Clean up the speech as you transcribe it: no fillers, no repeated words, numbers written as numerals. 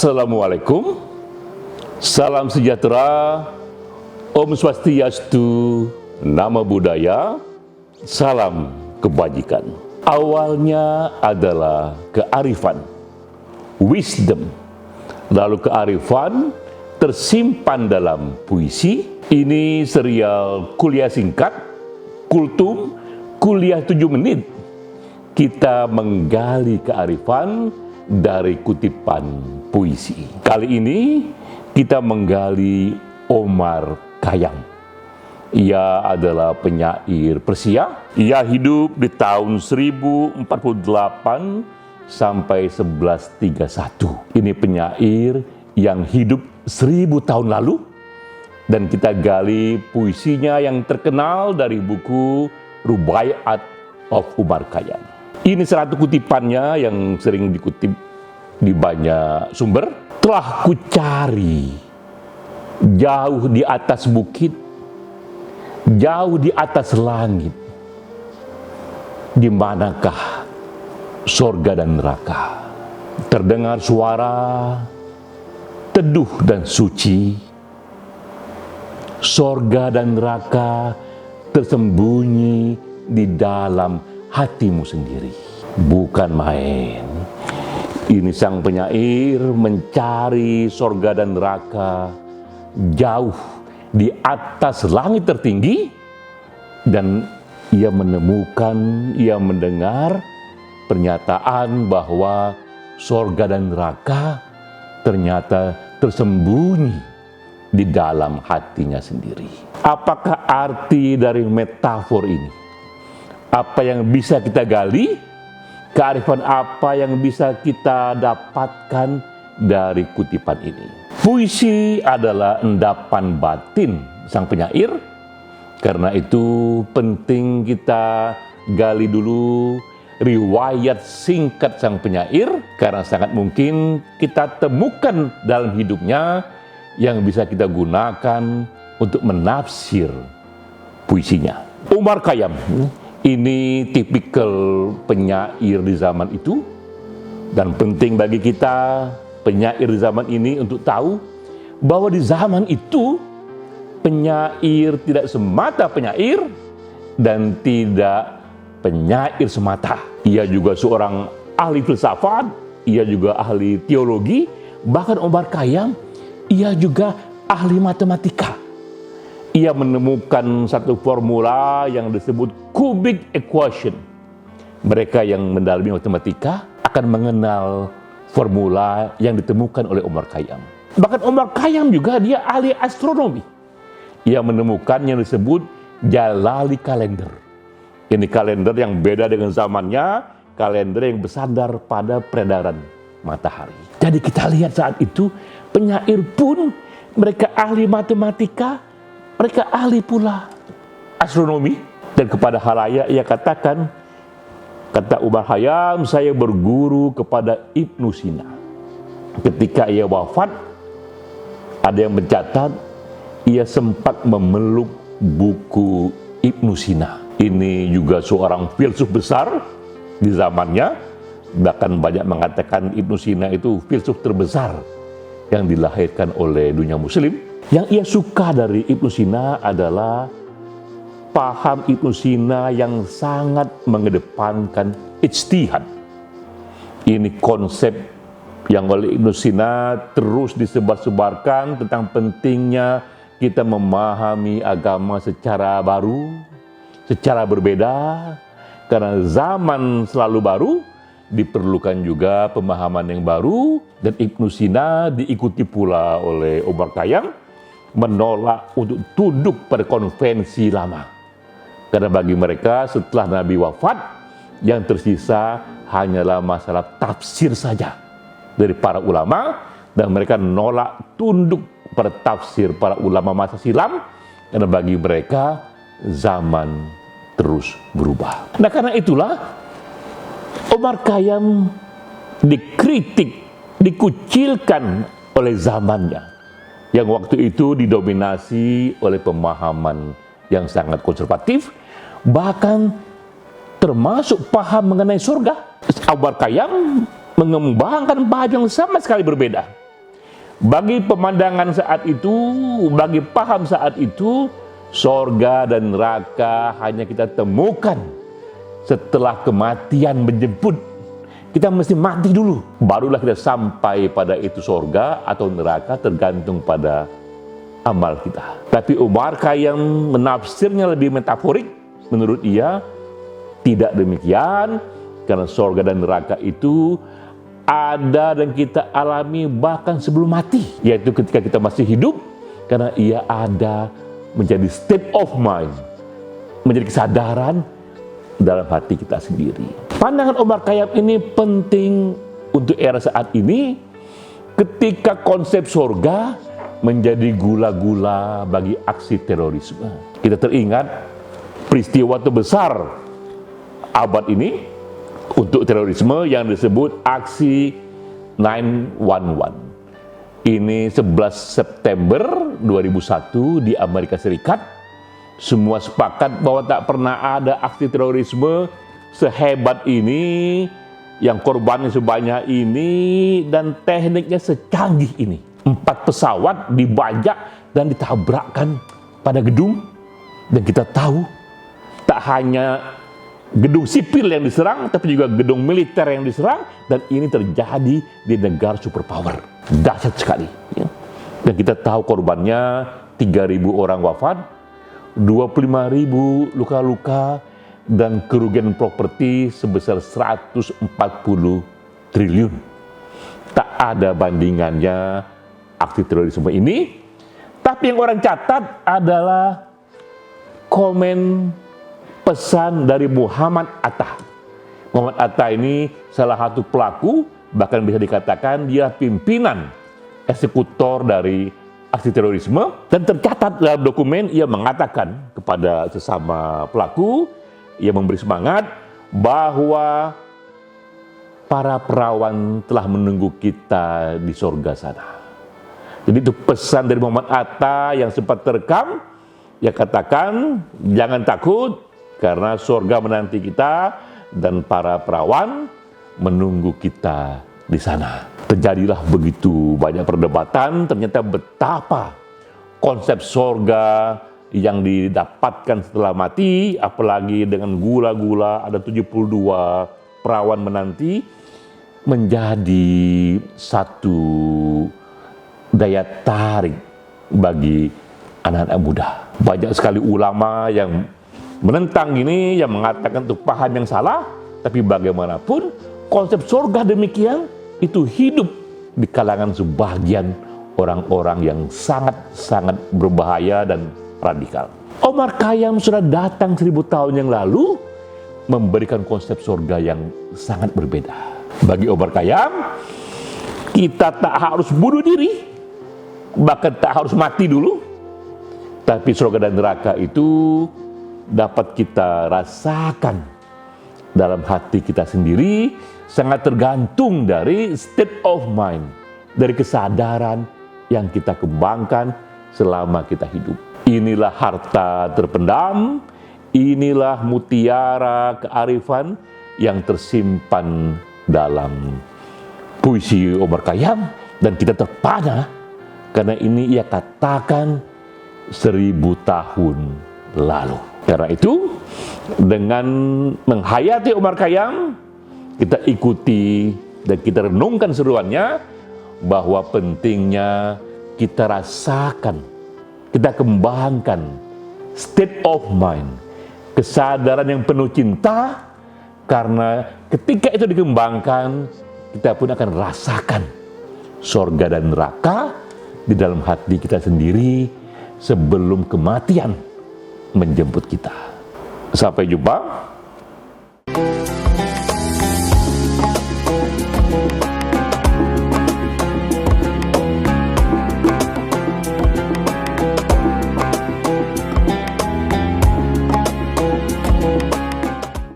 Assalamualaikum, salam sejahtera, Om Swastiastu, Namo Buddhaya, salam kebajikan. Awalnya adalah kearifan, wisdom, lalu kearifan tersimpan dalam puisi. Ini serial kuliah singkat, kultum, kuliah 7 menit. Kita menggali kearifan dari kutipan puisi. Kali ini kita menggali Omar Khayyam. Ia adalah penyair Persia. Ia hidup di tahun 1048 sampai 1131. Ini penyair yang hidup 1000 tahun lalu, dan kita gali puisinya yang terkenal dari buku Rubaiyat of Omar Khayyam. Ini satu kutipannya yang sering dikutip di banyak sumber. Telah kucari jauh di atas bukit, jauh di atas langit, di manakah sorga dan neraka? Terdengar suara teduh dan suci, sorga dan neraka tersembunyi di dalam hatimu sendiri. Bukan main. Ini sang penyair mencari sorga dan neraka jauh di atas langit tertinggi, dan ia menemukan, ia mendengar pernyataan bahwa sorga dan neraka ternyata tersembunyi di dalam hatinya sendiri. Apakah arti dari metafor ini? Apa yang bisa kita gali? Kearifan apa yang bisa kita dapatkan dari kutipan ini? Puisi adalah endapan batin sang penyair. Karena itu penting kita gali dulu riwayat singkat sang penyair, karena sangat mungkin kita temukan dalam hidupnya yang bisa kita gunakan untuk menafsir puisinya. Omar Khayyam ini tipikal penyair di zaman itu, dan penting bagi kita penyair di zaman ini untuk tahu bahwa di zaman itu penyair tidak semata penyair dan tidak penyair semata. Ia juga seorang ahli filsafat, ia juga ahli teologi, bahkan Omar Khayyam ia juga ahli matematika. Ia menemukan satu formula yang disebut cubic equation. Mereka yang mendalami matematika akan mengenal formula yang ditemukan oleh Omar Khayyam. Bahkan Omar Khayyam juga dia ahli astronomi. Ia menemukan yang disebut Jalali kalender. Ini kalender yang beda dengan zamannya, kalender yang bersandar pada peredaran matahari. Jadi kita lihat saat itu penyair pun mereka ahli matematika, mereka ahli pula astronomi. Dan kepada halayak ia katakan, kata Omar Khayyam, saya berguru kepada Ibnu Sina. Ketika ia wafat, ada yang mencatat ia sempat memeluk buku Ibnu Sina. Ini juga seorang filsuf besar di zamannya. Bahkan banyak mengatakan Ibnu Sina itu filsuf terbesar yang dilahirkan oleh dunia muslim. Yang ia suka dari Ibnu Sina adalah paham Ibnu Sina yang sangat mengedepankan ijtihad. Ini konsep yang oleh Ibnu Sina terus disebar-sebarkan tentang pentingnya kita memahami agama secara baru, secara berbeda, karena zaman selalu baru, diperlukan juga pemahaman yang baru. Dan Ibnu Sina diikuti pula oleh Omar Khayyam menolak untuk tunduk pada konvensi lama. Karena bagi mereka setelah Nabi wafat, yang tersisa hanyalah masalah tafsir saja dari para ulama, dan mereka menolak tunduk pada tafsir para ulama masa silam, karena bagi mereka zaman terus berubah. Nah, karena itulah Omar Khayyam dikritik, dikucilkan oleh zamannya, yang waktu itu didominasi oleh pemahaman yang sangat konservatif, bahkan termasuk paham mengenai surga. Omar Khayyam mengembangkan paham yang sama sekali berbeda. Bagi pemandangan saat itu, bagi paham saat itu, sorga dan neraka hanya kita temukan setelah kematian menjemput. Kita mesti mati dulu, barulah kita sampai pada itu sorga atau neraka, tergantung pada amal kita. Tapi Umar Khayyam menafsirnya lebih metaforik. Menurut ia, tidak demikian, karena sorga dan neraka itu ada dan kita alami bahkan sebelum mati, yaitu ketika kita masih hidup, karena ia ada menjadi state of mind, menjadi kesadaran dalam hati kita sendiri. Pandangan Omar Khayyam ini penting untuk era saat ini, ketika konsep sorga menjadi gula-gula bagi aksi terorisme. Kita teringat peristiwa terbesar abad ini untuk terorisme yang disebut aksi 9/11. Ini 11 September 2001 di Amerika Serikat. Semua sepakat bahwa tak pernah ada aksi terorisme sehebat ini, yang korbannya sebanyak ini, dan tekniknya secanggih ini. 4 pesawat dibajak dan ditabrakkan pada gedung. Dan kita tahu, tak hanya gedung sipil yang diserang, tapi juga gedung militer yang diserang, dan ini terjadi di negara superpower. Dahsyat sekali. Ya. Dan kita tahu korbannya 3.000 orang wafat, 25.000 luka-luka, dan kerugian properti sebesar 140 triliun. Tak ada bandingannya aksi terorisme ini. Tapi yang orang catat adalah komen pesan dari Muhammad Atta. Muhammad Atta ini salah satu pelaku, bahkan bisa dikatakan dia pimpinan eksekutor dari aksi terorisme. Dan tercatat dalam dokumen, ia mengatakan kepada sesama pelaku, ia memberi semangat bahwa para perawan telah menunggu kita di sorga sana. Jadi itu pesan dari Muhammad Atta yang sempat terekam. Ia katakan, jangan takut, karena sorga menanti kita dan para perawan menunggu kita di sana. Terjadilah begitu banyak perdebatan, ternyata betapa konsep sorga yang didapatkan setelah mati, apalagi dengan gula-gula, ada 72 perawan menanti, menjadi satu daya tarik bagi anak-anak muda. Banyak sekali ulama yang menentang ini, yang mengatakan itu paham yang salah, tapi bagaimanapun konsep surga demikian itu hidup di kalangan sebagian orang-orang yang sangat-sangat berbahaya dan radikal. Omar Khayyam sudah datang 1000 tahun yang lalu memberikan konsep surga yang sangat berbeda. Bagi Omar Khayyam, kita tak harus bunuh diri, bahkan tak harus mati dulu, tapi surga dan neraka itu dapat kita rasakan dalam hati kita sendiri, sangat tergantung dari state of mind, dari kesadaran yang kita kembangkan selama kita hidup. Inilah harta terpendam, inilah mutiara kearifan yang tersimpan dalam puisi Omar Khayyam, dan kita terpana karena ini ia katakan 1000 tahun lalu. Karena itu, dengan menghayati Omar Khayyam, kita ikuti dan kita renungkan seruannya, bahwa pentingnya kita rasakan, kita kembangkan state of mind, kesadaran yang penuh cinta, karena ketika itu dikembangkan, kita pun akan rasakan sorga dan neraka di dalam hati kita sendiri sebelum kematian menjemput kita. Sampai jumpa.